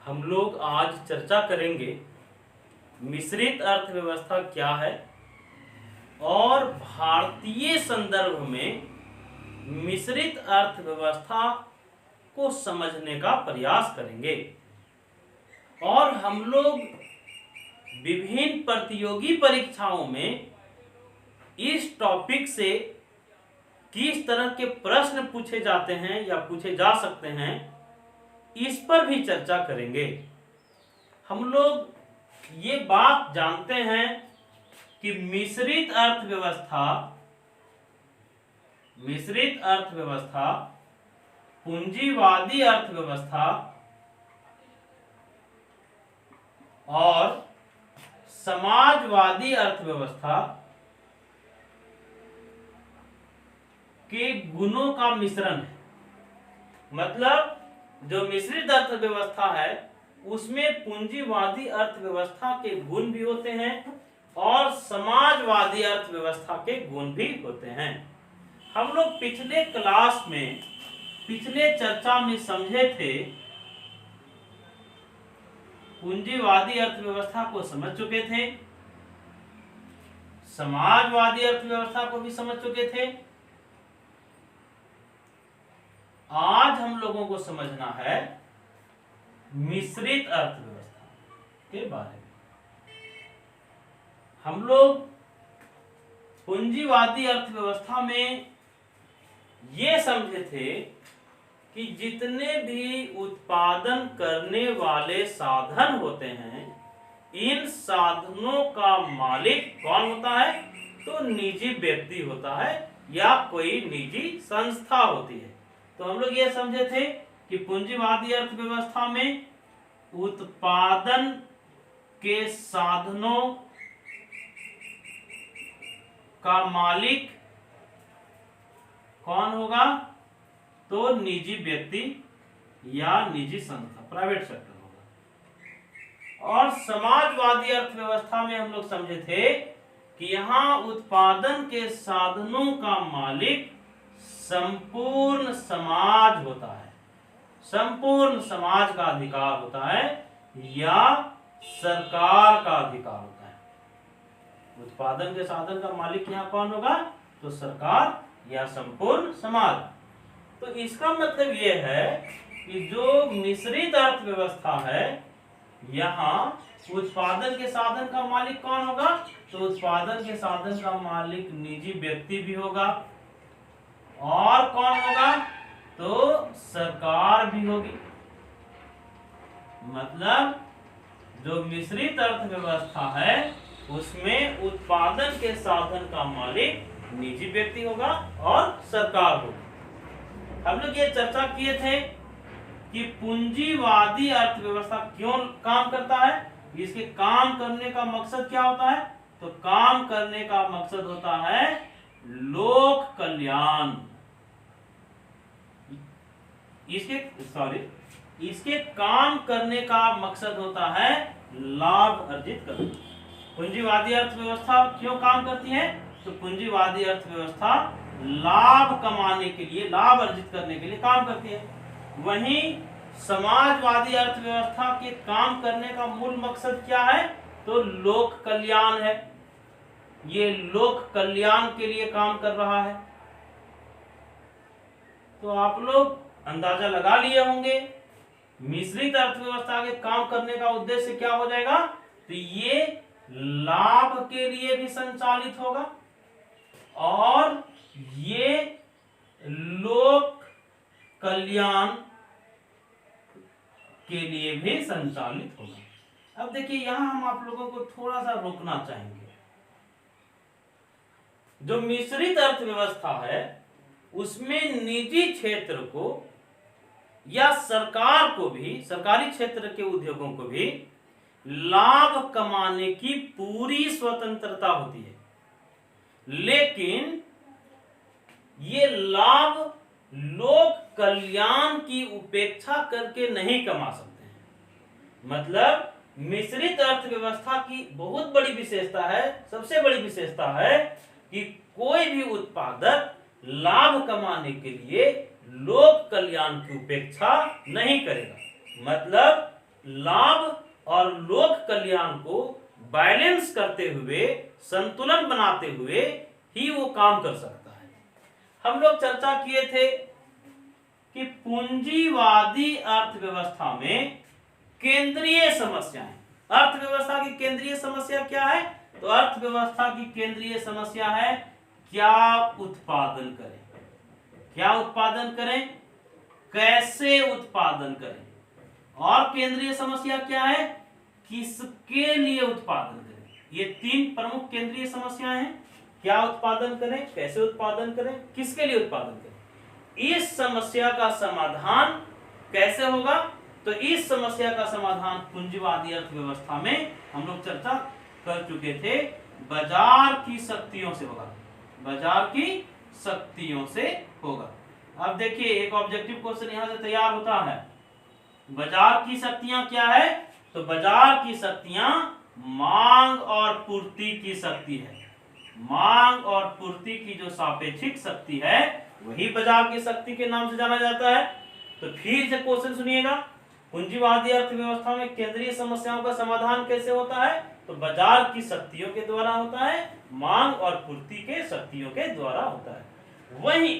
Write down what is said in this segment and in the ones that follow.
हम लोग आज चर्चा करेंगे मिश्रित अर्थव्यवस्था क्या है और भारतीय संदर्भ में मिश्रित अर्थव्यवस्था को समझने का प्रयास करेंगे। और हम लोग विभिन्न प्रतियोगी परीक्षाओं में इस टॉपिक से किस तरह के प्रश्न पूछे जाते हैं या पूछे जा सकते हैं, इस पर भी चर्चा करेंगे। हम लोग ये बात जानते हैं कि मिश्रित अर्थव्यवस्था पूंजीवादी अर्थव्यवस्था और समाजवादी अर्थव्यवस्था के गुणों का मिश्रण है। मतलब जो मिश्रित अर्थव्यवस्था है उसमें पूंजीवादी अर्थव्यवस्था के गुण भी होते हैं और समाजवादी अर्थव्यवस्था के गुण भी होते हैं। हम लोग पिछले क्लास में पिछले चर्चा में समझे थे, पूंजीवादी अर्थव्यवस्था को समझ चुके थे, समाजवादी अर्थव्यवस्था को भी समझ चुके थे। आज हम लोगों को समझना है मिश्रित अर्थव्यवस्था के बारे में। हम लोग पूंजीवादी अर्थव्यवस्था में ये समझे थे कि जितने भी उत्पादन करने वाले साधन होते हैं, इन साधनों का मालिक कौन होता है? तो निजी व्यक्ति होता है या कोई निजी संस्था होती है। तो हम लोग ये समझे थे कि पूंजीवादी अर्थव्यवस्था में उत्पादन के साधनों का मालिक कौन होगा? तो निजी व्यक्ति या निजी संस्था, प्राइवेट सेक्टर होगा। और समाजवादी अर्थव्यवस्था में हम लोग समझे थे कि यहाँ उत्पादन के साधनों का मालिक संपूर्ण समाज होता है, संपूर्ण समाज का अधिकार होता है या सरकार का अधिकार होता है। उत्पादन के साधन का मालिक यहाँ कौन होगा? तो सरकार या संपूर्ण समाज। तो इसका मतलब ये है कि जो मिश्रित अर्थव्यवस्था है, यहाँ उत्पादन के साधन का मालिक कौन होगा? तो उत्पादन के साधन का मालिक निजी व्यक्ति भी होगा और कौन होगा? तो सरकार भी होगी। मतलब जो मिश्रित अर्थव्यवस्था है उसमें उत्पादन के साधन का मालिक निजी व्यक्ति होगा और सरकार होगी। हम लोग ये चर्चा किए थे कि पूंजीवादी अर्थव्यवस्था क्यों काम करता है, इसके काम करने का मकसद क्या होता है? तो काम करने का मकसद होता है लोक कल्याण। इसके काम करने का मकसद होता है लाभ अर्जित करना। पूंजीवादी अर्थव्यवस्था क्यों काम करती है? तो पूंजीवादी अर्थव्यवस्था लाभ कमाने के लिए, लाभ अर्जित करने के लिए काम करती है। वहीं समाजवादी अर्थव्यवस्था के काम करने का मूल मकसद क्या है? तो लोक कल्याण है। ये लोक कल्याण के लिए काम कर रहा है। तो आप लोग अंदाजा लगा लिए होंगे मिश्रित अर्थव्यवस्था के काम करने का उद्देश्य क्या हो जाएगा? तो ये लाभ के लिए भी संचालित होगा और ये लोक कल्याण के लिए भी संचालित होगा। अब देखिए, यहां हम आप लोगों को थोड़ा सा रोकना चाहेंगे। जो मिश्रित अर्थव्यवस्था है उसमें निजी क्षेत्र को या सरकार को भी, सरकारी क्षेत्र के उद्योगों को भी लाभ कमाने की पूरी स्वतंत्रता होती है, लेकिन ये लाभ लोक कल्याण की उपेक्षा करके नहीं कमा सकते हैं। मतलब मिश्रित अर्थव्यवस्था की बहुत बड़ी विशेषता है, सबसे बड़ी विशेषता है कि कोई भी उत्पादक लाभ कमाने के लिए लोक कल्याण की उपेक्षा नहीं करेगा। मतलब लाभ और लोक कल्याण को बैलेंस करते हुए, संतुलन बनाते हुए ही वो काम कर सकता है। हम लोग चर्चा किए थे कि पूंजीवादी अर्थव्यवस्था में केंद्रीय समस्याएं, अर्थव्यवस्था की केंद्रीय समस्या क्या है? तो अर्थव्यवस्था की केंद्रीय समस्या है क्या उत्पादन करें, क्या उत्पादन करें, कैसे उत्पादन करें, और केंद्रीय समस्या क्या है? किसके लिए उत्पादन करें। ये तीन प्रमुख केंद्रीय समस्याएं हैं, क्या उत्पादन करें, कैसे उत्पादन करें, किसके लिए उत्पादन करें। इस समस्या का समाधान कैसे होगा? तो इस समस्या का समाधान पूंजीवादी अर्थव्यवस्था में हम लोग चर्चा कर चुके थे, बाजार की शक्तियों से होगा, बाजार की शक्तियों से होगा। अब देखिए एक ऑब्जेक्टिव क्वेश्चन यहां से तैयार होता है, बाजार की शक्तियां क्या है? तो बाजार की शक्तियां मांग और पूर्ति की शक्ति है, मांग और पूर्ति की जो सापेक्षिक शक्ति है वही बाजार की शक्ति के नाम से जाना जाता है। तो फिर से क्वेश्चन सुनिएगा, पूंजीवादी अर्थव्यवस्था में केंद्रीय समस्याओं का समाधान कैसे होता है? तो बाजार की शक्तियों के द्वारा होता है, मांग और पूर्ति के शक्तियों के द्वारा होता है। वहीं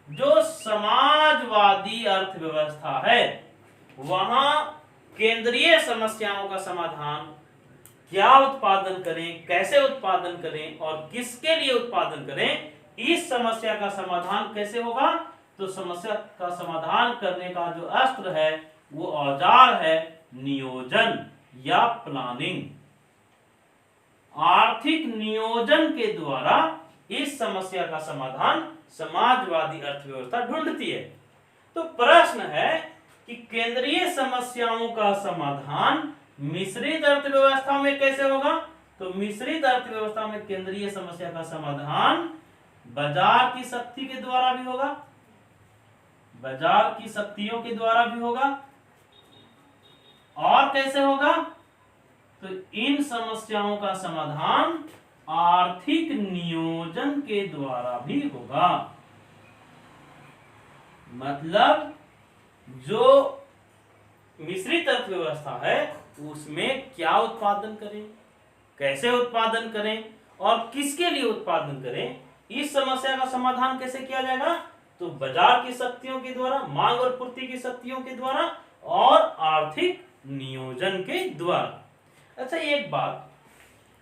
जो समाजवादी अर्थव्यवस्था है वहां केंद्रीय समस्याओं का समाधान क्या उत्पादन करें, कैसे उत्पादन करें और किसके लिए उत्पादन करें, इस समस्या का समाधान कैसे होगा? तो समस्या का समाधान करने का जो अस्त्र है वो औजार है नियोजन या प्लानिंग। आर्थिक नियोजन के द्वारा इस समस्या का समाधान समाजवादी अर्थव्यवस्था ढूंढती है। तो प्रश्न है कि केंद्रीय समस्याओं का समाधान मिश्रित अर्थव्यवस्था में कैसे होगा? तो मिश्रित अर्थव्यवस्था में केंद्रीय समस्या का समाधान बाजार की शक्ति के द्वारा भी होगा, बाजार की शक्तियों के द्वारा भी होगा। और कैसे होगा? तो इन समस्याओं का समाधान आर्थिक नियोजन के द्वारा भी होगा। मतलब जो मिश्रित अर्थव्यवस्था है उसमें क्या उत्पादन करें, कैसे उत्पादन करें और किसके लिए उत्पादन करें, इस समस्या का समाधान कैसे किया जाएगा? तो बाजार की शक्तियों के द्वारा, मांग और पूर्ति की शक्तियों के द्वारा और आर्थिक नियोजन के द्वारा। अच्छा एक बात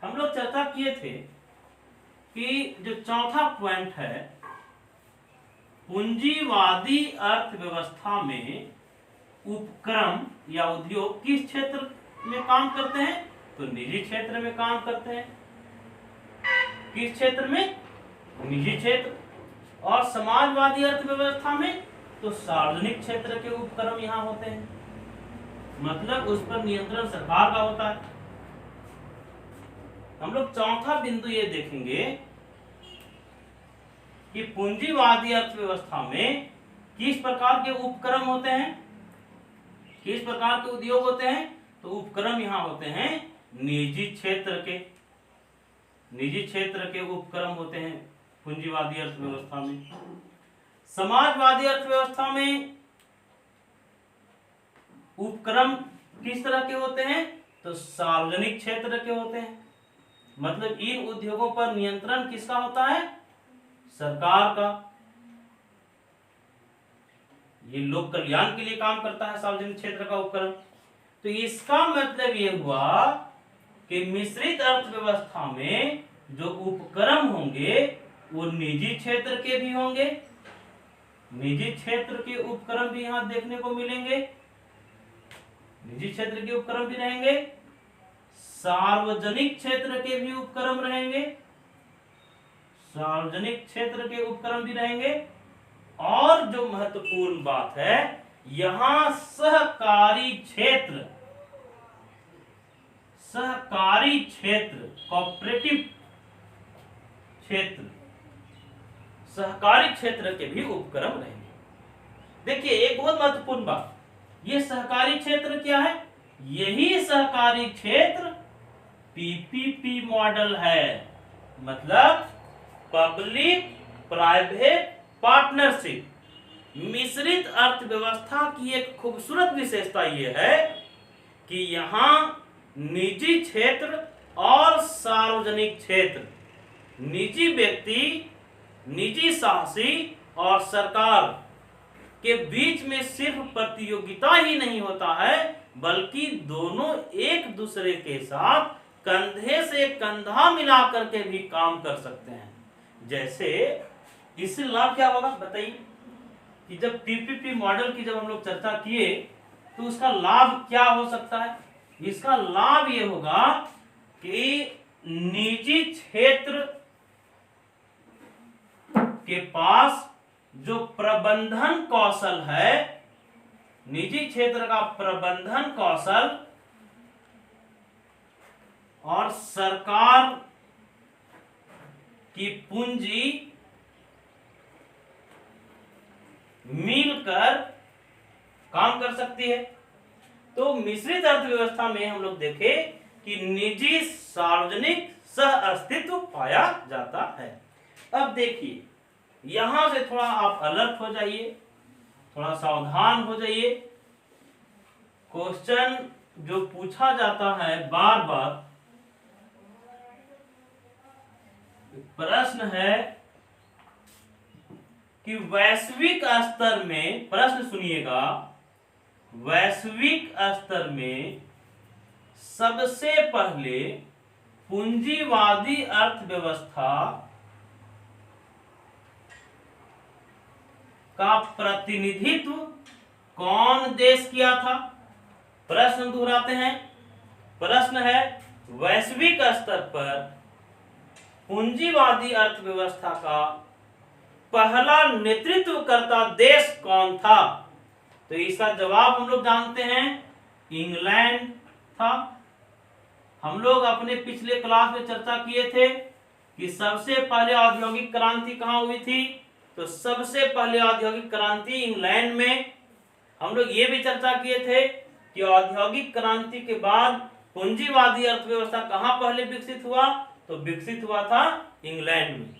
हम लोग चर्चा किए थे कि जो चौथा पॉइंट है, पूंजीवादी अर्थव्यवस्था में उपक्रम या उद्योग किस क्षेत्र में काम करते हैं? तो निजी क्षेत्र में काम करते हैं। किस क्षेत्र में? निजी क्षेत्र। और समाजवादी अर्थव्यवस्था में तो सार्वजनिक क्षेत्र के उपक्रम यहां होते हैं, मतलब उस पर नियंत्रण सरकार का होता है। हम लोग चौथा बिंदु ये देखेंगे कि पूंजीवादी अर्थव्यवस्था में किस प्रकार के उपक्रम होते हैं, किस प्रकार के उद्योग होते हैं? तो उपक्रम यहां होते हैं निजी क्षेत्र के, निजी क्षेत्र के उपक्रम होते हैं पूंजीवादी अर्थव्यवस्था में। समाजवादी अर्थव्यवस्था में उपक्रम किस तरह के होते हैं? तो सार्वजनिक क्षेत्र के होते हैं, मतलब इन उद्योगों पर नियंत्रण किसका होता है? सरकार का। ये लोक कल्याण के लिए काम करता है सार्वजनिक क्षेत्र का उपक्रम। तो इसका मतलब ये हुआ कि मिश्रित अर्थव्यवस्था में जो उपक्रम होंगे वो निजी क्षेत्र के भी होंगे, निजी क्षेत्र के उपक्रम भी यहां देखने को मिलेंगे, निजी क्षेत्र के उपक्रम भी रहेंगे, सार्वजनिक क्षेत्र के भी उपक्रम रहेंगे, सार्वजनिक क्षेत्र के उपक्रम भी रहेंगे। और जो महत्वपूर्ण बात है, यहां सहकारी क्षेत्र, सहकारी क्षेत्र, कोऑपरेटिव क्षेत्र, सहकारी क्षेत्र के भी उपक्रम रहेंगे। देखिए एक बहुत महत्वपूर्ण बात, ये सहकारी क्षेत्र क्या है? यही सहकारी क्षेत्र पीपीपी मॉडल है, मतलब पब्लिक प्राइवेट पार्टनरशिप। मिश्रित अर्थव्यवस्था की एक खूबसूरत विशेषता यह है कि यहाँ निजी क्षेत्र और सार्वजनिक क्षेत्र, निजी व्यक्ति, निजी साहसी और सरकार के बीच में सिर्फ प्रतियोगिता ही नहीं होता है, बल्कि दोनों एक दूसरे के साथ कंधे से कंधा मिला करके भी काम कर सकते हैं। जैसे इससे लाभ क्या होगा बताइए, कि जब पीपीपी मॉडल की जब हम लोग चर्चा किए तो उसका लाभ क्या हो सकता है। इसका लाभ ये होगा कि निजी क्षेत्र के पास जो प्रबंधन कौशल है, निजी क्षेत्र का प्रबंधन कौशल और सरकार की पूंजी मिलकर काम कर सकती है। तो मिश्रित अर्थव्यवस्था में हम लोग देखें कि निजी सार्वजनिक सह अस्तित्व पाया जाता है। अब देखिए यहां से थोड़ा आप अलर्ट हो जाइए, थोड़ा सावधान हो जाइए। क्वेश्चन जो पूछा जाता है बार बार, प्रश्न है कि वैश्विक स्तर में, प्रश्न सुनिएगा, वैश्विक स्तर में सबसे पहले पूंजीवादी अर्थव्यवस्था का प्रतिनिधित्व कौन देश किया था। प्रश्न दोहराते हैं, प्रश्न है वैश्विक स्तर पर पूंजीवादी अर्थव्यवस्था का पहला नेतृत्वकर्ता देश कौन था। तो इसका जवाब हम लोग जानते हैं, इंग्लैंड था। हम लोग अपने पिछले क्लास में चर्चा किए थे कि सबसे पहले औद्योगिक क्रांति कहाँ हुई थी। तो सबसे पहले औद्योगिक क्रांति इंग्लैंड में। हम लोग ये भी चर्चा किए थे कि औद्योगिक क्रांति के बाद पूंजीवादी अर्थव्यवस्था कहाँ पहले विकसित हुआ, तो विकसित हुआ था इंग्लैंड में।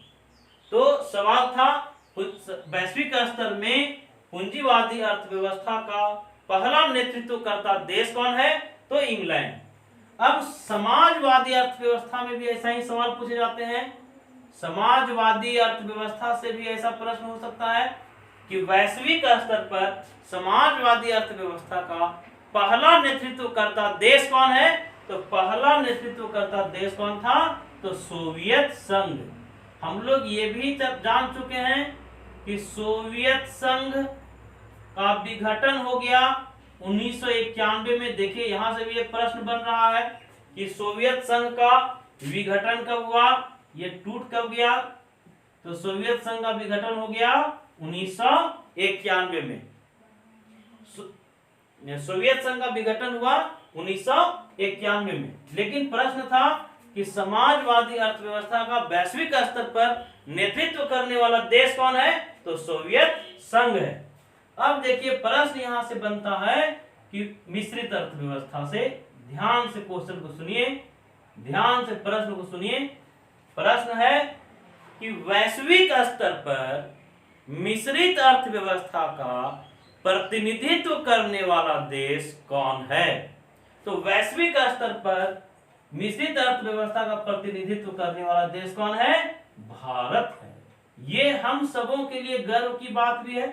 तो सवाल था वैश्विक स्तर में पूंजीवादी अर्थव्यवस्था का पहला नेतृत्वकर्ता देश कौन है, तो इंग्लैंड। अब समाजवादी अर्थव्यवस्था में भी ऐसा ही सवाल पूछे जाते हैं। समाजवादी अर्थव्यवस्था से भी ऐसा प्रश्न हो सकता है कि वैश्विक स्तर पर समाजवादी अर्थव्यवस्था का पहला नेतृत्वकर्ता देश कौन है। तो पहला नेतृत्वकर्ता देश कौन था, तो सोवियत संघ। हम लोग ये भी जान चुके हैं कि सोवियत संघ का विघटन हो गया 1991 में। देखिए यहां से भी एक प्रश्न बन रहा है कि सोवियत संघ का विघटन कब हुआ, ये टूट कब गया। तो सोवियत संघ का विघटन हो गया 1991 में। सोवियत संघ का विघटन हुआ 1991 में। लेकिन प्रश्न था कि समाजवादी अर्थव्यवस्था का वैश्विक स्तर पर नेतृत्व करने वाला देश कौन है, तो सोवियत संघ है। अब देखिए प्रश्न यहां से बनता है कि मिश्रित अर्थव्यवस्था से, ध्यान से क्वेश्चन को सुनिए, ध्यान से प्रश्न को सुनिए। प्रश्न है कि वैश्विक स्तर पर मिश्रित अर्थव्यवस्था का प्रतिनिधित्व करने वाला देश कौन है। तो वैश्विक स्तर पर मिश्रित अर्थव्यवस्था का प्रतिनिधित्व करने वाला देश कौन है, भारत है। ये हम सबों के लिए गर्व की बात भी है,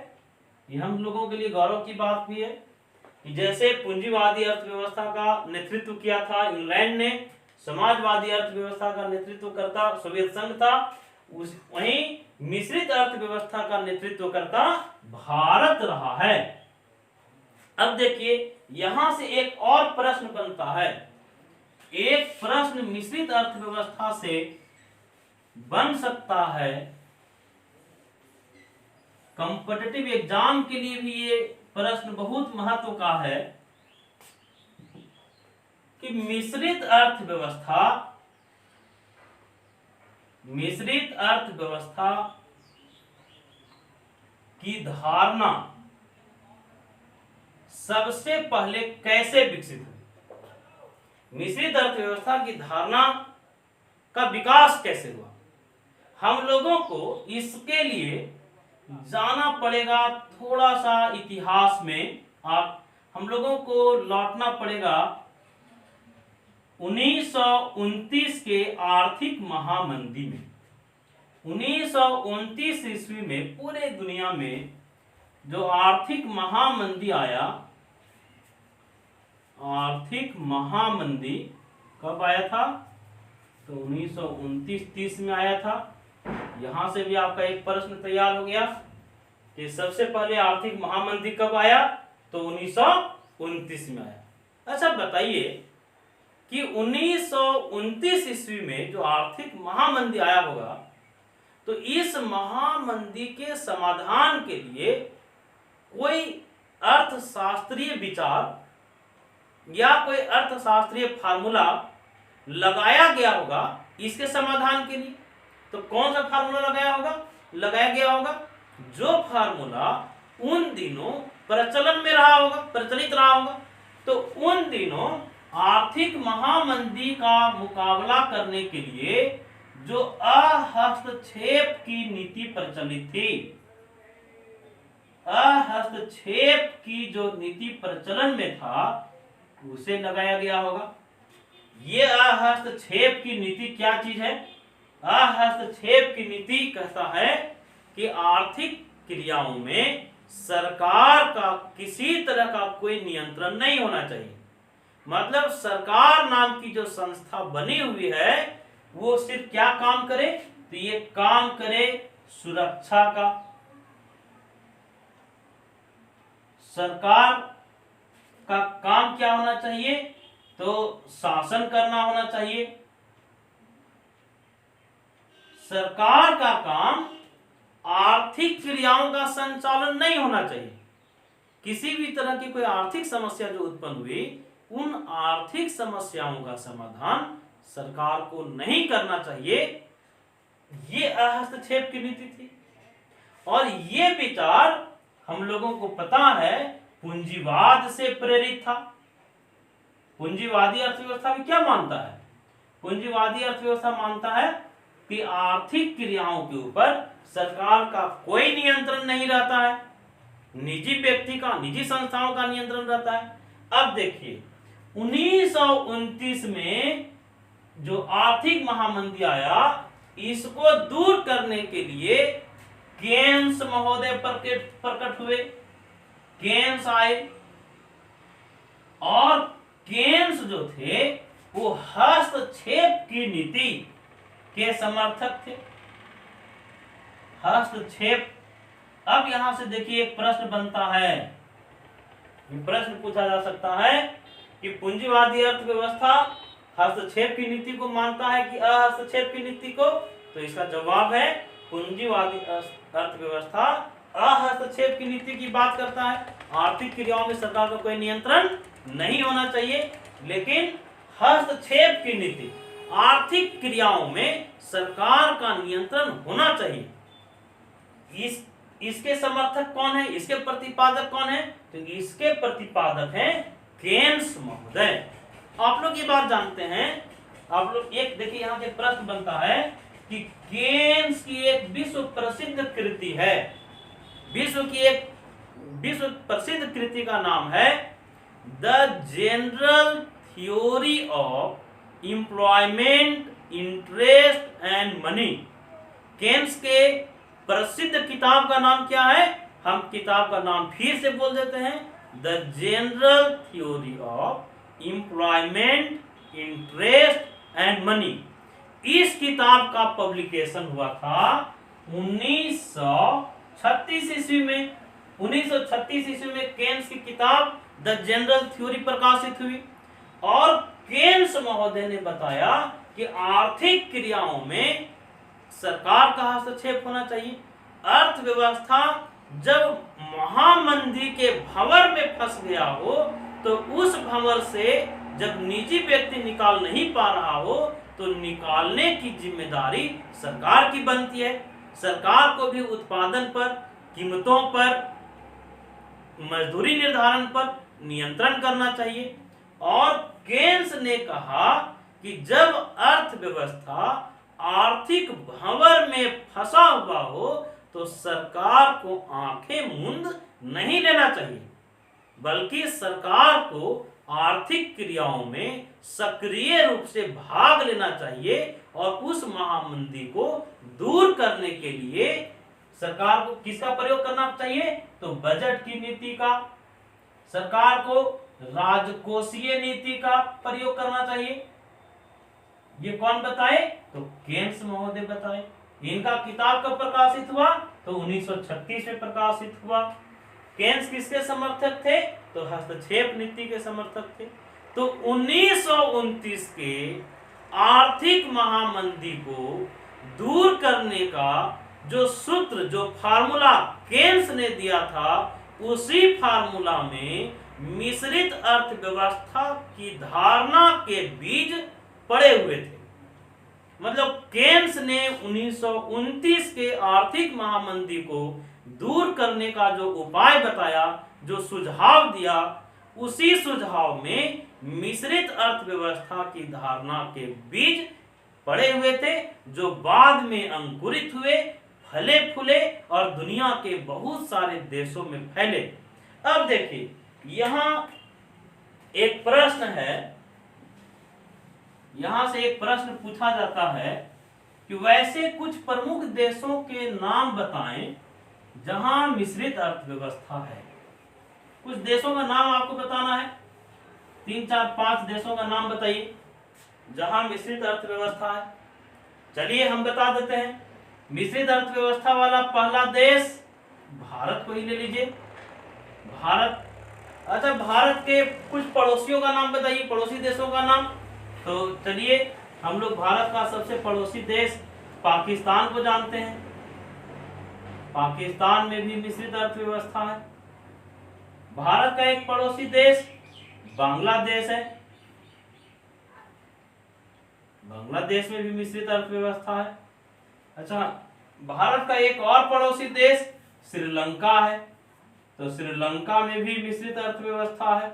ये हम लोगों के लिए गौरव की बात भी है कि जैसे पूंजीवादी अर्थव्यवस्था का नेतृत्व किया था इंग्लैंड ने, समाजवादी अर्थव्यवस्था का नेतृत्व करता सोवियत संघ था, वहीं मिश्रित अर्थव्यवस्था का नेतृत्व करता भारत रहा है। अब देखिए यहां से एक और प्रश्न बनता है, एक प्रश्न मिश्रित अर्थव्यवस्था से बन सकता है, कॉम्पिटिटिव एग्जाम के लिए भी ये प्रश्न बहुत महत्व का है कि मिश्रित अर्थव्यवस्था की धारणा सबसे पहले कैसे विकसित हुई। मिश्रित अर्थव्यवस्था की धारणा का विकास कैसे हुआ, हम लोगों को इसके लिए जाना पड़ेगा थोड़ा सा इतिहास में। आप हम लोगों को लौटना पड़ेगा 1929 के आर्थिक महामंदी में, 1929 ईस्वी में पूरे दुनिया में जो आर्थिक महामंदी आया, आर्थिक महामंदी कब आया था? तो 1929-30 में आया था। यहां से भी आपका एक प्रश्न तैयार हो गया कि सबसे पहले आर्थिक महामंदी कब आया? तो 1929 में आया। अच्छा बताइए कि 1929 ईस्वी में जो आर्थिक महामंदी आया होगा, तो इस महामंदी के समाधान के लिए कोई अर्थशास्त्रीय विचार या कोई अर्थशास्त्रीय फार्मूला लगाया गया होगा इसके समाधान के लिए। तो कौन सा फार्मूला लगाया गया होगा? जो फार्मूला उन दिनों प्रचलित रहा होगा। तो उन दिनों आर्थिक महामंदी का मुकाबला करने के लिए जो अहस्तक्षेप की नीति प्रचलित थी, अहस्तक्षेप की जो नीति प्रचलन में था, उसे लगाया गया होगा। ये अहस्तक्षेप की नीति क्या चीज है? अहस्तक्षेप की नीति कहता है कि आर्थिक क्रियाओं में सरकार का किसी तरह का कोई नियंत्रण नहीं होना चाहिए। मतलब सरकार नाम की जो संस्था बनी हुई है वो सिर्फ क्या काम करे? तो ये काम करे सुरक्षा का। सरकार का काम क्या होना चाहिए? तो शासन करना होना चाहिए। सरकार का काम आर्थिक क्रियाओं का संचालन नहीं होना चाहिए। किसी भी तरह की कोई आर्थिक समस्या जो उत्पन्न हुई, उन आर्थिक समस्याओं का समाधान सरकार को नहीं करना चाहिए। ये हस्तक्षेप की नीति थी। और ये विचार हम लोगों को पता है पूंजीवाद से प्रेरित था। पूंजीवादी अर्थव्यवस्था भी क्या मानता है? पूंजीवादी अर्थव्यवस्था मानता है कि आर्थिक क्रियाओं के ऊपर सरकार का कोई नियंत्रण नहीं रहता है, निजी व्यक्ति का, निजी संस्थाओं का नियंत्रण रहता है। अब देखिए 1929 में जो आर्थिक महामंदी आया, इसको दूर करने के लिए केन्स महोदय प्रकट हुए। केन्स आए और केन्स जो थे वो हस्तक्षेप की नीति के समर्थक थे। हस्तक्षेप। अब यहां से देखिए एक प्रश्न बनता है, प्रश्न पूछा जा सकता है कि पूंजीवादी अर्थव्यवस्था हस्तक्षेप की नीति को मानता है कि अहस्तक्षेप की नीति को? तो इसका जवाब है पूंजीवादी अर्थव्यवस्था अहस्तक्षेप की नीति की बात करता है। आर्थिक क्रियाओं में सरकार का कोई नियंत्रण नहीं होना चाहिए, लेकिन हस्तक्षेप की नीति, आर्थिक क्रियाओं में सरकार का नियंत्रण होना चाहिए। इसके समर्थक कौन है? इसके प्रतिपादक कौन है? तो इसके प्रतिपादक हैं केन्स महोदय। आप लोग ये बात जानते हैं, आप लोग एक देखिए यहां से प्रश्न बनता है कि केन्स की एक विश्व प्रसिद्ध कृति है, विश्व प्रसिद्ध कृति का नाम है the general theory of employment, interest and money. Keynes के प्रसिद्ध किताब का नाम क्या है? हम किताब का नाम फिर से बोल देते हैं, the general theory of employment, interest and money. इस किताब का पब्लिकेशन हुआ था 1936 ईस्वी में। 1936 ईस्वी में केन्स की किताब द जनरल थ्योरी प्रकाशित हुई और केन्स महोदय ने बताया कि आर्थिक क्रियाओं में सरकार का हस्तक्षेप होना चाहिए। अर्थव्यवस्था जब महामंदी के भंवर में फंस गया हो, तो उस भंवर से जब निजी व्यक्ति निकाल नहीं पा रहा हो, तो निकालने की जिम्मेदारी सरकार की बनती है। सरकार को भी उत्पादन पर, कीमतों पर, मजदूरी निर्धारण पर नियंत्रण करना चाहिए। और केन्स ने कहा कि जब अर्थव्यवस्था आर्थिक भंवर में फंसा हुआ हो, तो सरकार को आंखें मूंद नहीं लेना चाहिए। बल्कि सरकार को आर्थिक क्रियाओं में सक्रिय रूप से भाग लेना चाहिए और उस महामंदी को दूर करने के लिए सरकार को किसका प्रयोग करना चाहिए? तो बजट की नीति का, सरकार को राजकोषीय नीति का प्रयोग करना चाहिए। ये कौन बताए? तो केन्स महोदय बताए। इनका किताब कब प्रकाशित हुआ? तो 1936 में प्रकाशित हुआ। केन्स किसके समर्थक थे? तो हस्तक्षेप नीति के समर्थक थे। तो 1929 के आर्थिक महामंदी को दूर करने का जो सूत्र, जो फार्मूला केन्स ने दिया था, उसी फार्मूला में मिश्रित अर्थव्यवस्था की धारणा के बीज पड़े हुए थे। मतलब केन्स ने 1929 के आर्थिक महामंदी को दूर करने का जो उपाय बताया, जो सुझाव दिया, उसी सुझाव में मिश्रित अर्थव्यवस्था की धारणा के बीज पड़े हुए थे, जो बाद में अंकुरित हुए, फले फूले और दुनिया के बहुत सारे देशों में फैले। अब देखिए, यहां एक प्रश्न है, यहां से एक प्रश्न पूछा जाता है कि वैसे कुछ प्रमुख देशों के नाम बताएं जहां मिश्रित अर्थव्यवस्था है। कुछ देशों का नाम आपको बताना है, 3, 4, 5 देशों का नाम बताइए जहां मिश्रित अर्थव्यवस्था है। चलिए हम बता देते हैं। मिश्रित अर्थव्यवस्था वाला पहला देश भारत को ही ले लीजिए। भारत। अच्छा, भारत के कुछ पड़ोसियों का नाम बताइए, पड़ोसी देशों का नाम। तो चलिए हम लोग भारत का सबसे पड़ोसी देश पाकिस्तान को जानते हैं। पाकिस्तान में भी मिश्रित अर्थव्यवस्था है। भारत का एक पड़ोसी देश बांग्लादेश है। बांग्लादेश में भी मिश्रित अर्थव्यवस्था है। अच्छा, भारत का एक और पड़ोसी देश श्रीलंका है। तो श्रीलंका में भी मिश्रित अर्थव्यवस्था है।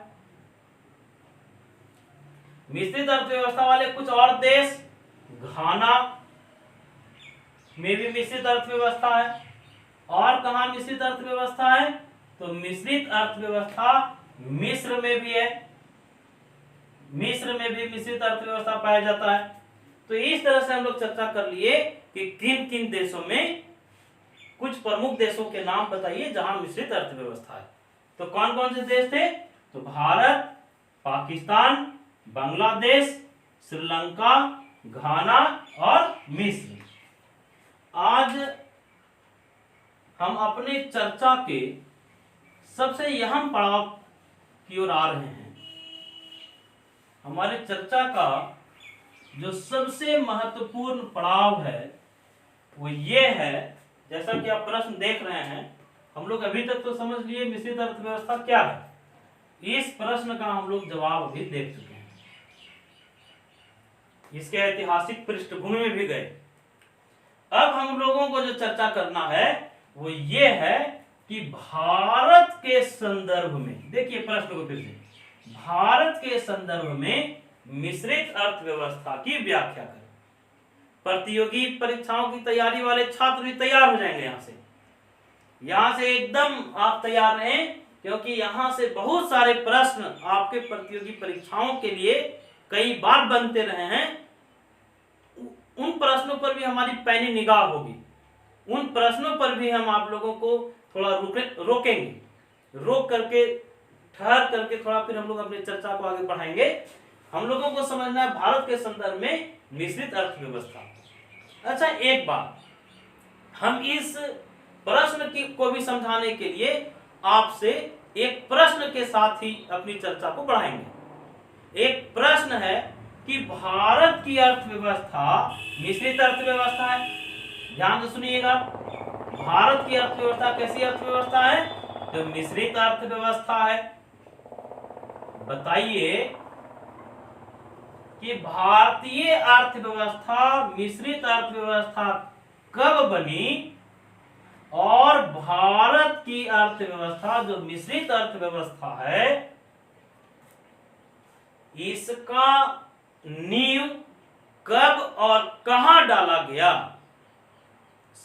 मिश्रित अर्थव्यवस्था वाले कुछ और देश, घाना में भी मिश्रित अर्थव्यवस्था है। और कहाँ मिश्रित अर्थव्यवस्था है? तो मिश्रित अर्थव्यवस्था मिस्र में भी है। मिस्र में भी मिश्रित अर्थव्यवस्था पाया जाता है। तो इस तरह से हम लोग चर्चा कर लिए कि किन किन देशों में, कुछ प्रमुख देशों के नाम बताइए जहां मिश्रित अर्थव्यवस्था है। तो कौन कौन से देश थे? तो भारत, पाकिस्तान, बांग्लादेश, श्रीलंका, घाना और मिस्र। आज हम अपने चर्चा के सबसे अहम पड़ाव की ओर आ रहे हैं। हमारे चर्चा का जो सबसे महत्वपूर्ण पड़ाव है वो ये है, जैसा कि आप प्रश्न देख रहे हैं, हम लोग अभी तक तो समझ लिए मिश्रित अर्थव्यवस्था क्या है। इस प्रश्न का हम लोग जवाब अभी देख चुके हैं, इसके ऐतिहासिक पृष्ठभूमि में भी गए। अब हम लोगों को जो चर्चा करना है वो ये है कि भारत के संदर्भ में, देखिए प्रश्न को फिर से, भारत के संदर्भ में मिश्रित अर्थव्यवस्था की व्याख्या करें। प्रतियोगी परीक्षाओं की तैयारी वाले छात्र भी तैयार हो जाएंगे। यहां से एकदम आप तैयार रहें, क्योंकि यहां से बहुत सारे प्रश्न आपके प्रतियोगी परीक्षाओं के लिए कई बार बनते रहे हैं। उन प्रश्नों पर भी हमारी पैनी निगाह होगी। उन प्रश्नों पर भी हम आप लोगों को थोड़ा रोकेंगे, रोक करके, ठहर करके थोड़ा फिर हम लोग अपनी चर्चा को आगे बढ़ाएंगे। हम लोगों को समझना है भारत के संदर्भ में मिश्रित अर्थव्यवस्था। अच्छा, एक बात, हम इस प्रश्न को भी समझाने के लिए आपसे एक प्रश्न के साथ ही अपनी चर्चा को बढ़ाएंगे। एक प्रश्न है कि भारत की अर्थव्यवस्था मिश्रित अर्थव्यवस्था है। ध्यान से सुनिएगा, भारत की अर्थव्यवस्था कैसी अर्थव्यवस्था है? तो मिश्रित अर्थव्यवस्था है। बताइए कि भारतीय अर्थव्यवस्था मिश्रित अर्थव्यवस्था कब बनी और भारत की अर्थव्यवस्था जो मिश्रित अर्थव्यवस्था है इसका नींव कब और कहां डाला गया?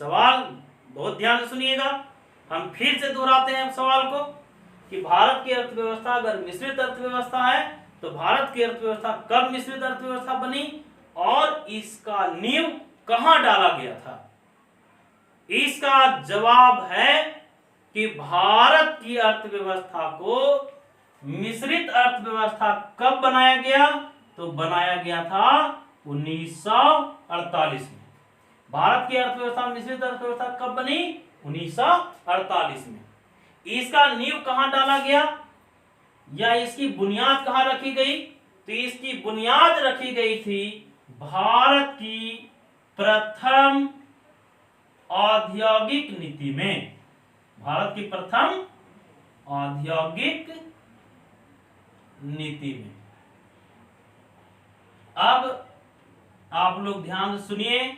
सवाल बहुत ध्यान से सुनिएगा, हम फिर से दोहराते हैं सवाल को। कि भारत की अर्थव्यवस्था अगर मिश्रित अर्थव्यवस्था है तो भारत की अर्थव्यवस्था कब मिश्रित अर्थव्यवस्था बनी और इसका नींव कहां डाला गया था। इसका जवाब है कि भारत की अर्थव्यवस्था को मिश्रित अर्थव्यवस्था कब बनाया गया, तो बनाया गया था 1948 में। भारत की अर्थव्यवस्था मिश्रित अर्थव्यवस्था कब बनी, 1948 में। इसका नींव कहां डाला गया या इसकी बुनियाद कहां रखी गई, तो इसकी बुनियाद रखी गई थी भारत की प्रथम औद्योगिक नीति में। भारत की प्रथम औद्योगिक नीति में। अब आप लोग ध्यान से सुनिए,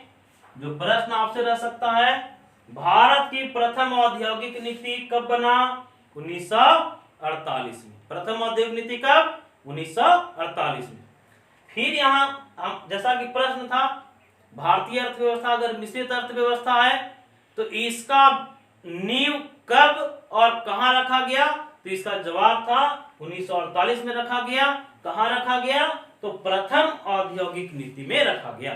जो प्रश्न आपसे रह सकता है, भारत की प्रथम औद्योगिक नीति कब बना, 1948 में। प्रथम औद्योगिक नीति कब, 1948 में। फिर यहां हम, जैसा कि प्रश्न था, भारतीय अर्थव्यवस्था अगर मिश्रित अर्थव्यवस्था है तो इसका नींव कब और कहां रखा गया, तो इसका जवाब था 1948 में रखा गया। कहां रखा गया, तो प्रथम औद्योगिक नीति में रखा गया।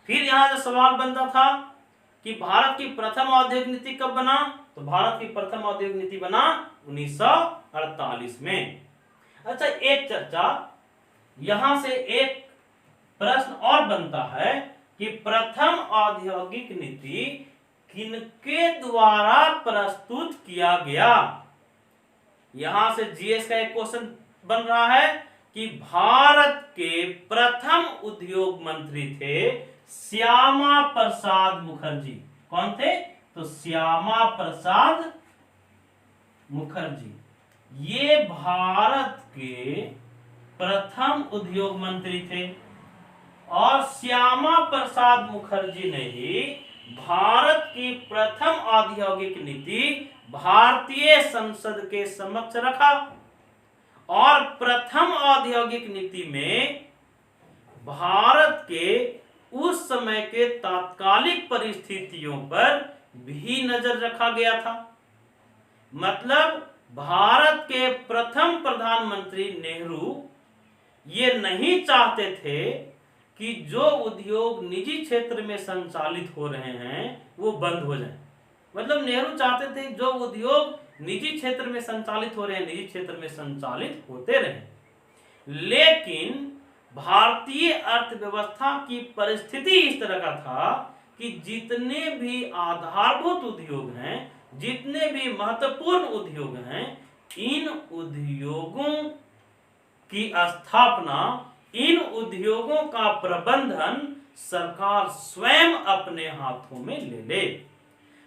फिर यहां जो सवाल बनता था कि भारत की प्रथम औद्योगिक नीति कब बना, तो भारत की प्रथम औद्योगिक नीति बना 1948 में। अच्छा, एक चर्चा यहां से एक प्रश्न और बनता है कि प्रथम औद्योगिक नीति किनके द्वारा प्रस्तुत किया गया। यहां से जीएस का एक क्वेश्चन बन रहा है कि भारत के प्रथम उद्योग मंत्री थे श्यामा प्रसाद मुखर्जी। कौन थे, तो श्यामा प्रसाद मुखर्जी। ये भारत के प्रथम उद्योग मंत्री थे और श्यामा प्रसाद मुखर्जी ने ही भारत की प्रथम औद्योगिक नीति भारतीय संसद के समक्ष रखा और प्रथम औद्योगिक नीति में भारत के उस समय के तात्कालिक परिस्थितियों पर भी नजर रखा गया था। मतलब भारत के प्रथम प्रधानमंत्री नेहरू ये नहीं चाहते थे कि जो उद्योग निजी क्षेत्र में संचालित हो रहे हैं वो बंद हो जाएं। मतलब नेहरू चाहते थे जो उद्योग निजी क्षेत्र में संचालित हो रहे हैं, निजी क्षेत्र में संचालित होते रहे। लेकिन भारतीय अर्थव्यवस्था की परिस्थिति इस तरह का था कि जितने भी आधारभूत उद्योग हैं, जितने भी महत्वपूर्ण उद्योग हैं, इन उद्योगों की स्थापना, इन उद्योगों का प्रबंधन सरकार स्वयं अपने हाथों में ले ले।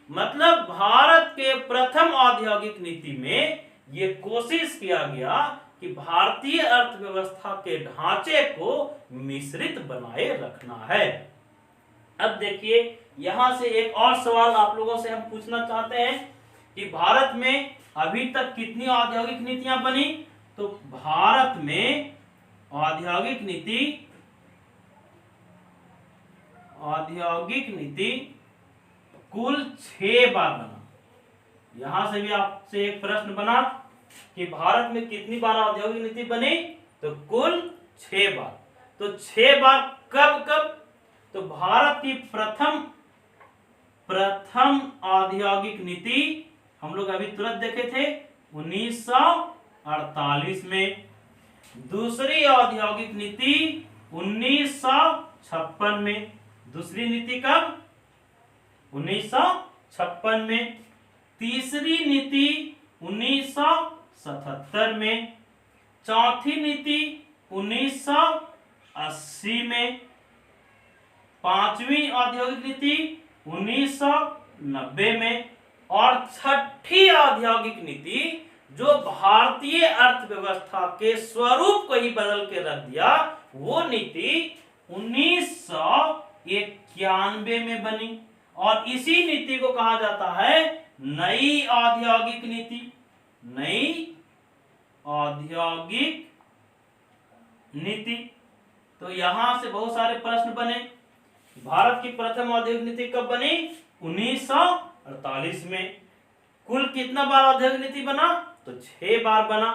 मतलब भारत के प्रथम औद्योगिक नीति में यह कोशिश किया गया कि भारतीय अर्थव्यवस्था के ढांचे को मिश्रित बनाए रखना है। अब देखिए, यहां से एक और सवाल आप लोगों से हम पूछना चाहते हैं कि भारत में अभी तक कितनी औद्योगिक नीतियां बनी, तो भारत में औद्योगिक नीति कुल 6 बार बना। यहां से भी आपसे एक प्रश्न बना कि भारत में कितनी बार औद्योगिक नीति बनी, तो कुल 6 बार। तो 6 बार कब कब, तो भारत की प्रथम औद्योगिक नीति हम लोग अभी तुरंत देखे थे 1948 में। दूसरी औद्योगिक नीति 1956 में। दूसरी नीति कब, 1956 में। तीसरी नीति 1977 में। चौथी नीति 1980 में। पांचवी औद्योगिक नीति 1990 में। और छठी औद्योगिक नीति जो भारतीय अर्थव्यवस्था के स्वरूप को ही बदल के रख दिया, वो नीति 1991 में बनी। और इसी नीति को कहा जाता है नई औद्योगिक नीति। नई औद्योगिक नीति। तो यहां से बहुत सारे प्रश्न बने। भारत की प्रथम औद्योगिक नीति कब बनी, 1948 में। कुल कितना बार औद्योगिक नीति बना, तो तो 6 बार बना।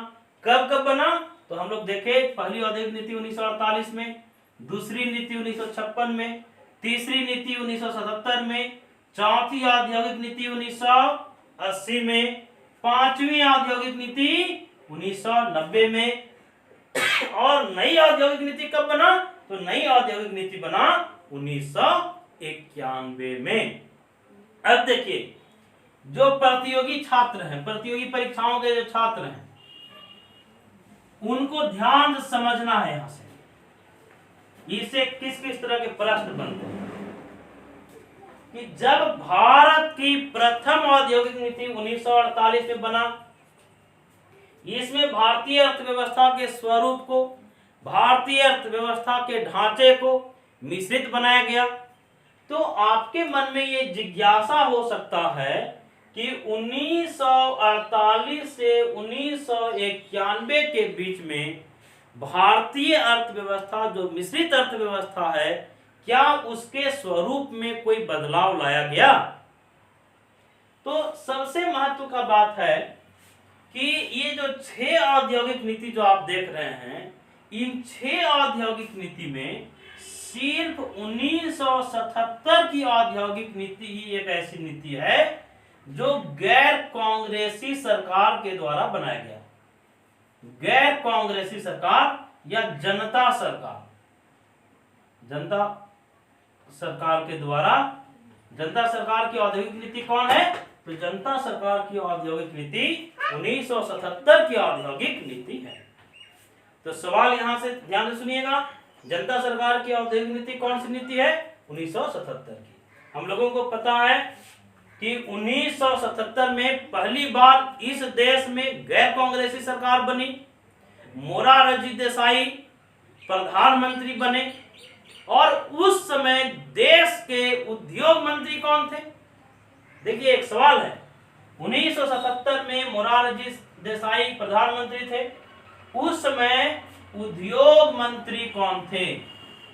कब कब बना? तो हम लोग देखे, पहली औद्योगिक नीति 1948 में, दूसरी नीति 1956 में, तीसरी नीति 1977 में, चौथी औद्योगिक नीति 1980 में, पांचवी औद्योगिक नीति 1990 में। और नई औद्योगिक नीति कब बना? तो नई औद्योगिक नीति बना 1991 में। अब देखिए, जो प्रतियोगी छात्र हैं, प्रतियोगी परीक्षाओं के जो छात्र हैं, उनको ध्यान से समझना है यहां से, इससे किस किस तरह के प्रश्न बनते हैं। कि जब भारत की प्रथम औद्योगिक नीति 1948 में बना, इसमें भारतीय अर्थव्यवस्था के स्वरूप को, भारतीय अर्थव्यवस्था के ढांचे को मिश्रित बनाया गया। तो आपके मन में ये जिज्ञासा हो सकता है कि 1948 से 1991 के बीच में भारतीय अर्थव्यवस्था जो मिश्रित अर्थव्यवस्था है, क्या उसके स्वरूप में कोई बदलाव लाया गया? तो सबसे महत्व का बात है कि ये जो 6 औद्योगिक नीति जो आप देख रहे हैं, इन 6 औद्योगिक नीति में सिर्फ 1977 की औद्योगिक नीति ही एक ऐसी नीति है जो गैर कांग्रेसी सरकार के द्वारा बनाया गया। गैर कांग्रेसी सरकार या जनता सरकार, जनता सरकार के द्वारा। जनता सरकार की औद्योगिक नीति कौन है? तो जनता सरकार की औद्योगिक नीति 1977 की औद्योगिक नीति है। तो सवाल यहां से ध्यान से सुनिएगा, जनता सरकार की औद्योगिक नीति कौन सी नीति है? 1977 की। हम लोगों को पता है कि 1977 में पहली बार इस देश में गैर कांग्रेसी सरकार बनी। मोरारजी देसाई प्रधानमंत्री बने और उस समय देश के उद्योग मंत्री कौन थे? देखिए, एक सवाल है, 1977 में मोरारजी देसाई प्रधानमंत्री थे, उस समय उद्योग मंत्री कौन थे?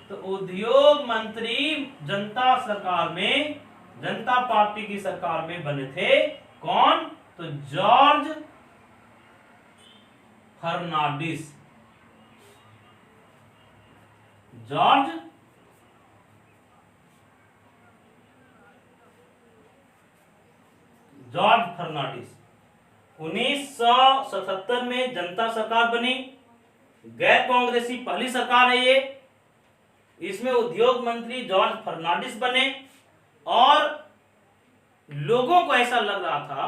तो उद्योग मंत्री जनता सरकार में, जनता पार्टी की सरकार में बने थे कौन? तो जॉर्ज फर्नांडिस। जॉर्ज फर्नांडिस 1977 में जनता सरकार बनी, गैर कांग्रेसी पहली सरकार है ये। इसमें उद्योग मंत्री जॉर्ज फर्नांडिस बने और लोगों को ऐसा लग रहा था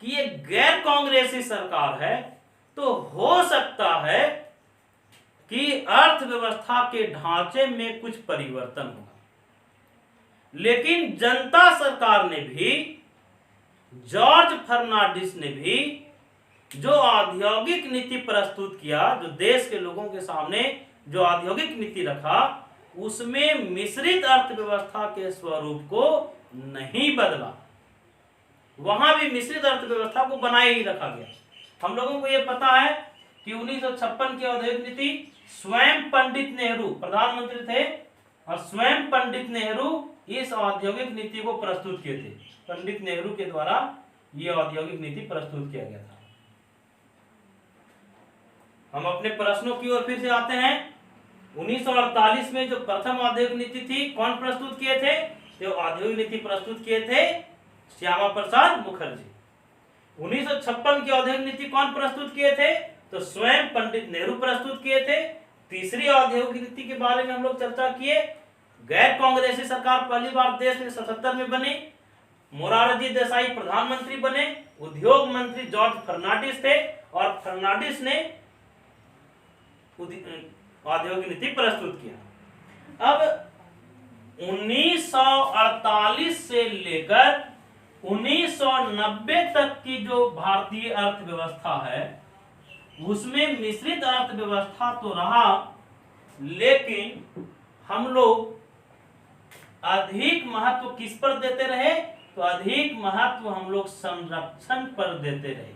कि ये गैर कांग्रेसी सरकार है, तो हो सकता है कि अर्थव्यवस्था के ढांचे में कुछ परिवर्तन होगा। लेकिन जनता सरकार ने भी, जॉर्ज फर्नांडिस ने भी जो औद्योगिक नीति प्रस्तुत किया, जो देश के लोगों के सामने जो औद्योगिक नीति रखा, उसमें मिश्रित अर्थव्यवस्था के स्वरूप को नहीं बदला। वहां भी मिश्रित अर्थव्यवस्था को बनाए ही रखा गया। हम लोगों को यह पता है कि 1956 की औद्योगिक नीति स्वयं पंडित नेहरू प्रधानमंत्री थे और स्वयं पंडित नेहरू इस औद्योगिक नीति को प्रस्तुत किए थे। पंडित नेहरू के द्वारा यह औद्योगिक नीति प्रस्तुत किया गया था। हम अपने प्रश्नों की ओर फिर से आते हैं। 1948 में जो प्रथम औद्योगिक नीति थी, कौन प्रस्तुत किए थे? तो औद्योगिक नीति प्रस्तुत किए थे श्यामा प्रसाद मुखर्जी। 1956 की औद्योगिक नीति कौन प्रस्तुत किए थे? तो स्वयं पंडित नेहरू प्रस्तुत किए थे। तीसरी औद्योगिक नीति के बारे में हम लोग चर्चा किए, गैर कांग्रेसी सरकार पहली बार देश में 77 में बनी, मोरारजी देसाई प्रधानमंत्री बने, उद्योग मंत्री जॉर्ज फर्नांडिस थे और फर्नांडिस ने औद्योगिक नीति प्रस्तुत किया। अब 1948 से लेकर 1990 तक की जो भारतीय अर्थव्यवस्था है, उसमें मिश्रित अर्थव्यवस्था तो रहा, लेकिन हम लोग अधिक महत्व किस पर देते रहे? तो अधिक महत्व हम लोग संरक्षण पर देते रहे।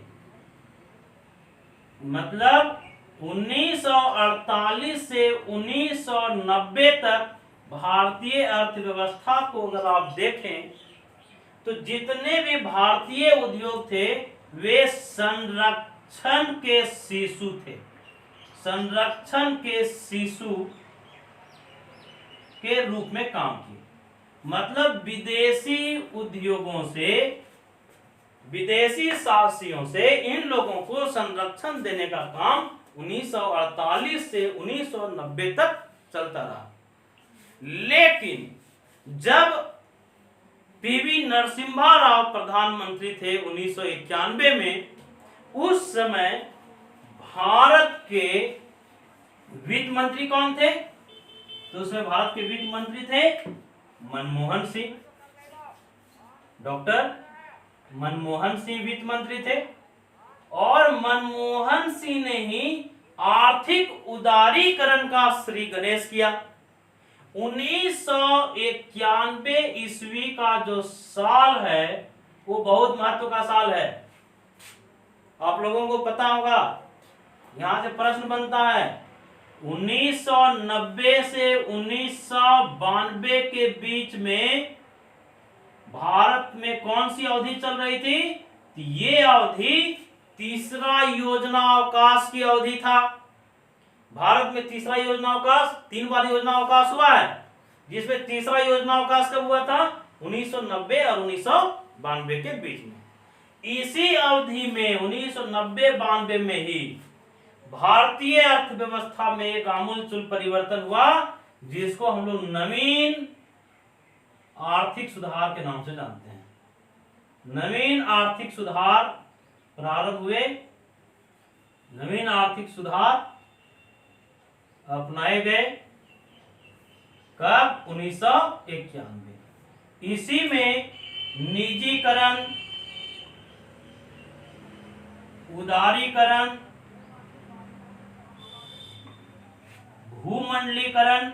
मतलब 1948 से 1990 तक भारतीय अर्थव्यवस्था को अगर आप देखें तो जितने भी भारतीय उद्योग थे वे संरक्षण संरक्षण के शिशु थे, संरक्षण के शिशु के रूप में काम किए। मतलब विदेशी उद्योगों से, विदेशी साहसियों से इन लोगों को संरक्षण देने का काम 1948 से 1990 तक चलता रहा। लेकिन जब पीवी नरसिम्हा राव प्रधानमंत्री थे 1991 में, उस समय भारत के वित्त मंत्री कौन थे? तो उसमें भारत के वित्त मंत्री थे मनमोहन सिंह, डॉक्टर मनमोहन सिंह वित्त मंत्री थे। और मनमोहन सिंह ने ही आर्थिक उदारीकरण का श्री गणेश किया। 1991 ईस्वी का जो साल है वो बहुत महत्व का साल है, आप लोगों को पता होगा। यहां से प्रश्न बनता है 1990 से 1992 के बीच में भारत में कौन सी अवधि चल रही थी? ये अवधि तीसरा योजना अवकाश की अवधि था। भारत में तीसरा योजना अवकाश, 3 बार योजना अवकाश हुआ है, जिसमें तीसरा योजना अवकाश कब हुआ था? 1990 और 1992 के बीच में। इसी अवधि में 1990-92 में ही भारतीय अर्थव्यवस्था में एक आमूलचूल परिवर्तन हुआ, जिसको हम लोग नवीन आर्थिक सुधार के नाम से जानते हैं। नवीन आर्थिक सुधार प्रारंभ हुए, नवीन आर्थिक सुधार अपनाए गए कब? 1991। इसी में निजीकरण, उदारीकरण, भूमंडलीकरण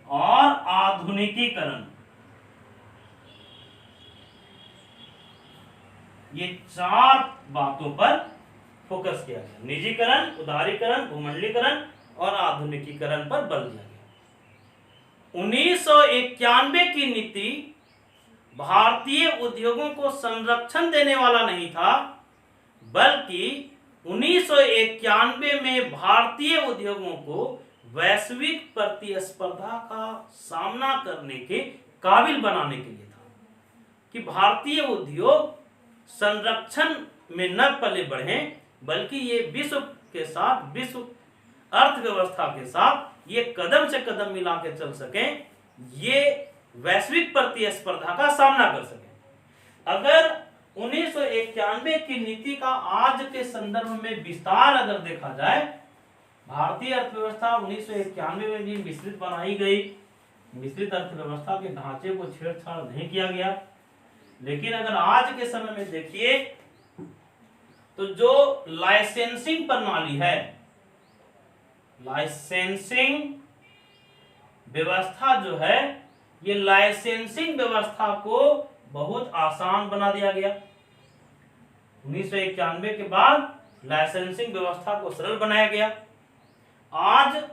और आधुनिकीकरण, ये 4 बातों पर फोकस किया गया। निजीकरण, उदारीकरण, भूमंडलीकरण और आधुनिकीकरण पर बल दिया गया। 1991 की नीति भारतीय उद्योगों को संरक्षण देने वाला नहीं था, बल्कि 1991 में भारतीय उद्योगों को वैश्विक प्रतिस्पर्धा का सामना करने के काबिल बनाने के लिए था, कि भारतीय उद्योग संरक्षण में न पले बढ़े, बल्कि ये विश्व के साथ, विश्व अर्थव्यवस्था के साथ ये कदम से कदम मिला के चल सकें, ये वैश्विक प्रतिस्पर्धा का सामना कर सकें। अगर 1991 की नीति का आज के संदर्भ में विस्तार अगर देखा जाए, भारतीय अर्थव्यवस्था 1991 में भी मिश्रित बनाई गई। मिश्रित अर्थव्यवस्था के ढांचे को छेड़छाड़ नहीं किया गया। लेकिन अगर आज के समय में देखिए तो जो लाइसेंसिंग प्रणाली है, लाइसेंसिंग व्यवस्था जो है, ये लाइसेंसिंग व्यवस्था को बहुत आसान बना दिया गया। 1991 के बाद लाइसेंसिंग व्यवस्था को सरल बनाया गया। आज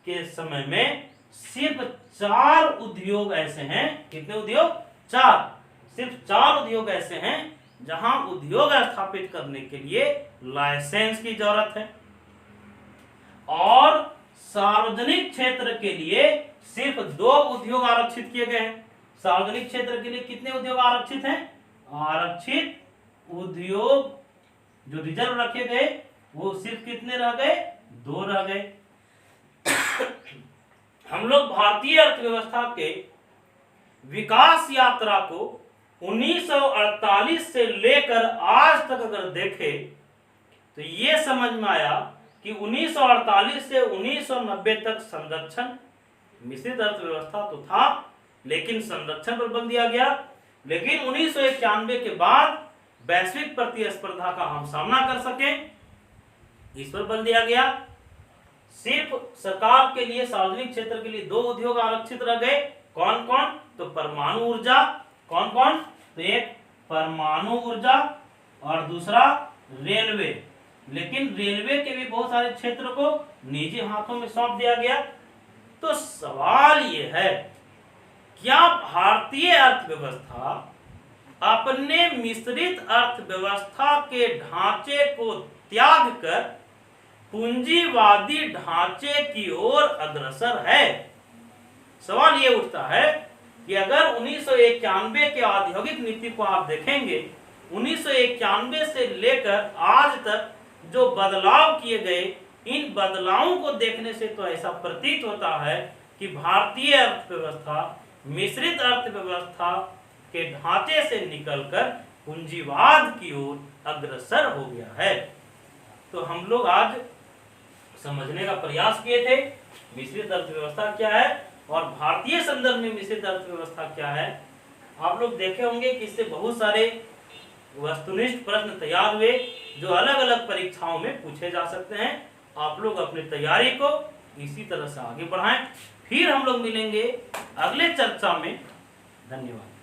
के समय में सिर्फ 4 उद्योग ऐसे हैं। कितने उद्योग? 4। सिर्फ 4 उद्योग ऐसे हैं जहां उद्योग स्थापित करने के लिए लाइसेंस की जरूरत है। और सार्वजनिक क्षेत्र के लिए सिर्फ 2 उद्योग आरक्षित किए गए हैं। सार्वजनिक क्षेत्र के लिए कितने उद्योग आरक्षित हैं? आरक्षित उद्योग जो रिजर्व रखे गए वो सिर्फ कितने रह गए? 2 रह गए। हम लोग भारतीय अर्थव्यवस्था के विकास यात्रा को 1948 से लेकर आज तक अगर देखें तो ये समझ में आया कि 1948 से 1990 तक संरक्षण, मिश्रित अर्थव्यवस्था तो था लेकिन संरक्षण पर बल दिया गया। लेकिन 1991 के बाद वैश्विक प्रतिस्पर्धा का हम सामना कर सकें, इस पर बल दिया गया। सिर्फ सरकार के लिए, सार्वजनिक क्षेत्र के लिए 2 उद्योग आरक्षित रह गए। कौन कौन? तो परमाणु ऊर्जा। कौन कौन? तो एक परमाणु ऊर्जा और दूसरा रेलवे। लेकिन रेलवे के भी बहुत सारे क्षेत्र को निजी हाथों में सौंप दिया गया। तो सवाल यह है, क्या भारतीय अर्थव्यवस्था अपने मिश्रित अर्थव्यवस्था के ढांचे को त्याग कर पूंजीवादी ढांचे की ओर अग्रसर है। सवाल ये उठता है कि अगर 1991 के औद्योगिक नीति को आप देखेंगे, 1991 से लेकर आज तक जो बदलाव किए गए, इन बदलावों को देखने से तो ऐसा प्रतीत होता है कि भारतीय अर्थव्यवस्था मिश्रित अर्थव्यवस्था के ढांचे से निकलकर पूंजीवाद की ओर अग्रसर हो गया है। तो हम लोग आज समझने का प्रयास किए थे मिश्रित अर्थव्यवस्था क्या है और भारतीय संदर्भ में मिश्रित अर्थव्यवस्था क्या है। आप लोग देखे होंगे कि इससे बहुत सारे वस्तुनिष्ठ प्रश्न तैयार हुए जो अलग अलग परीक्षाओं में पूछे जा सकते हैं। आप लोग अपनी तैयारी को इसी तरह से आगे बढ़ाएं। फिर हम लोग मिलेंगे अगले चर्चा में। धन्यवाद।